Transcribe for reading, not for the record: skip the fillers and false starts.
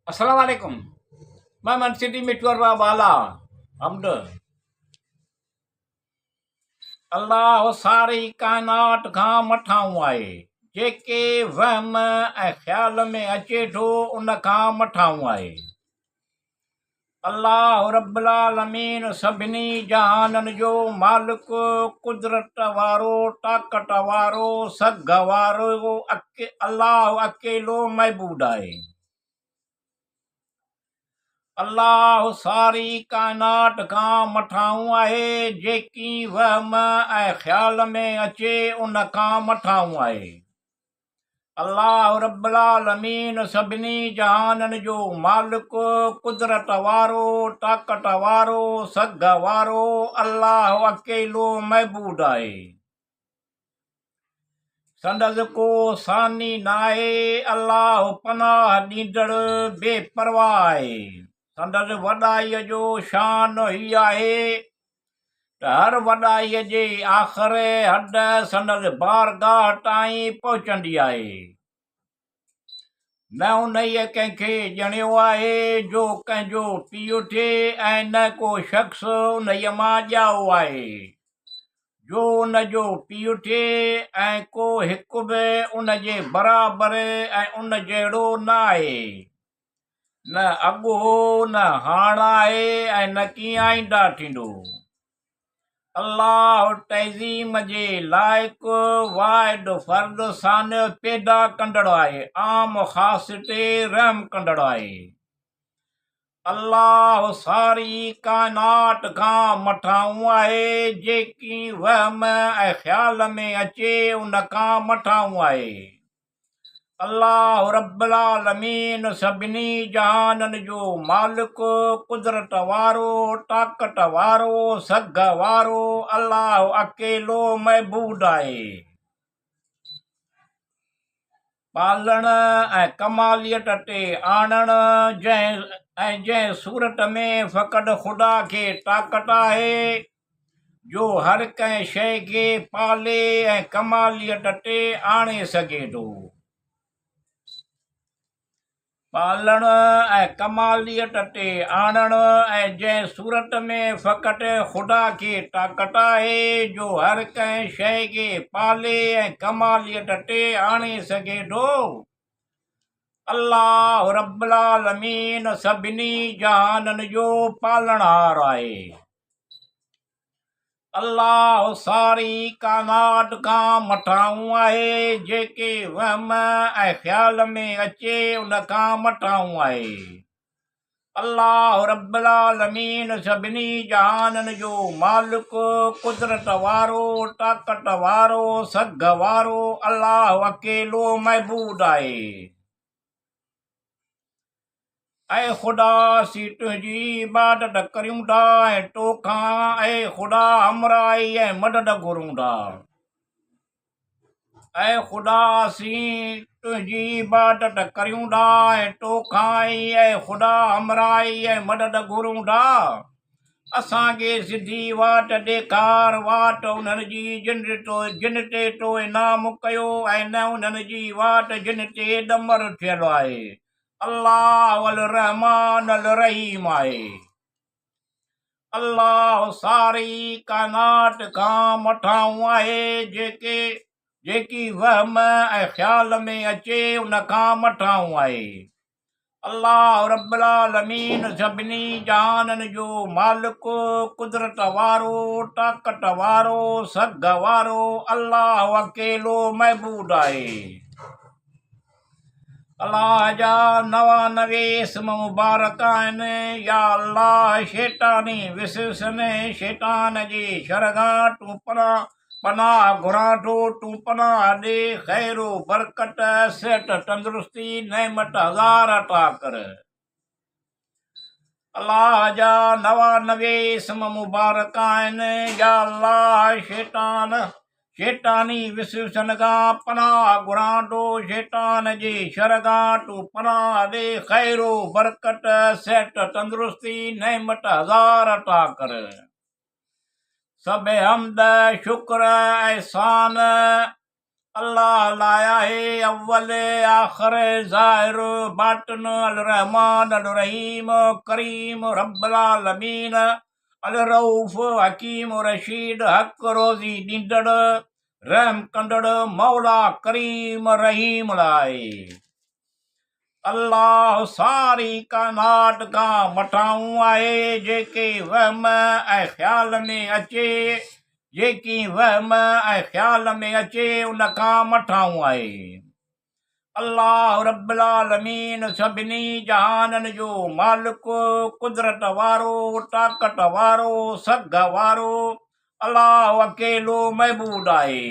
अस्सलाम वालेकुम। मैं मन सिटी मिटवर वाला हमद अल्लाह सारी काइनात खां मथां आहे। जेके वहम ऐं ख़्याल में अचे थो उन खां मथां आहे। अल्लाह रब्बुल आलमीन सभिनी जहाननि जो मालिक, कुदरत वारो, ताक़त वारो, सघ वारो अल्लाह अकेलो महबूद आहे। अल्लाह सारी काइनात खां मथां आहे। जेकी वहम ऐं ख़्याल में अचे उन खां मथां आहे। अल्लाह रब्बुल आलमीन सभिनी जहाननि जो मालिक, कुदरत वारो, ताक़त वारो, सघ वारो अल्लाह अकेलो महबूद आहे। संदसि को सानी नाहे। अल्लाह पनाह ॾींदड़ बेपरवाह आहे। संदसि वॾाईअ जो शान ही आहे त हर वॾाईअ जे आख़िर हद संदसि बारगाह ताईं पहुचंदी आहे। न उन्हीअ कंहिंखे ॼणियो आहे जो कंहिंजो पीउ थिए ऐं न को शख़्स उन्हीअ मां ॼाओ आहे जो उन जो पीउ थिए ऐं को हिकु बि उन जे बराबरि ऐं उन जहिड़ो न आहे। न अॻु हो न हाणे आहे ऐं न कीअं आईंदा थींदो। अल्लाह तहज़ीम जे लाइक़ु वाहिद फ़र्द सान पैदा कंदड़ आहे। आम ख़ास ते रहम कंदड़ आहे। अल्लाह सारी काइनात खां मथां आहे। जेकी वहम ऐं ख़्याल में अचे उन खां मथां आहे। अल्लाह रब्बुल आलमीन सभिनी जहाननि जो मालिक, कुदरत वारो, ताक़त वारो, सघ वारो अल्लाह अकेलो महबूद आहे। पालण ऐं कमालियत ते आणण जंहिं सूरत में फ़क़ति ख़ुदा खे ताक़त आहे जो हर कंहिं शइ खे पाले ऐं कमालियत ते आणे सघे थो। पालण ऐं कमालियत ते आणण ऐं जंहिं सूरत में फ़क़ति ख़ुदा खे ताक़त आहे जो हर कंहिं शइ खे पाले ऐं कमालियत ते आणे सघे थो। अल्लाह रब्बुल आलमीन सभिनी जहाननि जो पालणहार आहे। अल्लाह सारी काइनात खां मथां आहे। जेके वहम ऐं ख़्याल में अचे उन खां मथां आहे। अल्लाह रब्बुल आलमीन सभिनी जहाननि जो मालिक, कुदरत वारो, ताक़त वारो, सघ वारो अल्लाह अकेलो महबूद आहे। ऐं ख़ुदा असीं तुंहिंजी इबादत करियूं था ऐं तोखां ऐं ख़ुदा हमराही ऐं मदद घुरूं था। ऐं ख़ुदा असीं तुंहिंजी इबादत करियूं था ऐं तोखां ऐं ख़ुदा हमराही ऐं मदद घुरूं था। असांखे सिधी वाट ॾेखार, वाट उन्हनि जी जिन ते तो इनाम कयो ऐं न उन्हनि जी वाट जिन ते ॾमर थियल आहे। अल्लाह अल रहमान अल रहीम आहे। अल्लाह सारी काइनात खां मथां आहे। जेकी वहम ऐं ख़्याल में अचे उन खां मथां आहे। अल्लाह रब्बुल आलमीन सभिनी जहाननि जो मालिक, कुदरत वारो, ताक़त वारो, सघ वारो अल्लाह अकेलो महबूद आहे। अल्लाह जा 99 इस्म मुबारक आहिनि। या अल्लाह शैतानी विसवसनि शैतान जी शरगाह तूं पनाह घुरां थो। तूं पनाह ॾे, ख़ैर बरकत, सिहत, तंदुरुस्ती, नेमत हज़ार अता कर। अल्लाह जा 99 इस्म मुबारक आहिनि। या अल्लाह शैतानी विसवसनि खां पनाह घुरां थो। शैतान जी शरगाह तूं पनाह ॾे, ख़ैर बरकत, सिहत, तंदुरुस्ती, नेमत हज़ार अता कर। सभु हमद, शुक्र, एहसान अल्लाह लाया है अव्वल आखिर ज़ाहिर बातिन अल रहमान अल रहीम करीम रब्बुल आलमीन अल रऊफ़ हकीम रशीद हक रोज़ी ॾींदड़ रहम कंदड़ मौला करीम रहीम लाए। अल्लाह सारी काइनात खां मथां आहे, जेके वहम ऐं ख़्याल में अचे, जेकी वहम ऐं ख़्याल में अचे उन खां मथां आहे। अल्लाह रब्बुल आलमीन सभिनी जहाननि जो मालिक, कुदरत वारो, ताक़त वारो, सघ वारो, अल्लाह अकेलो महबूद आहे।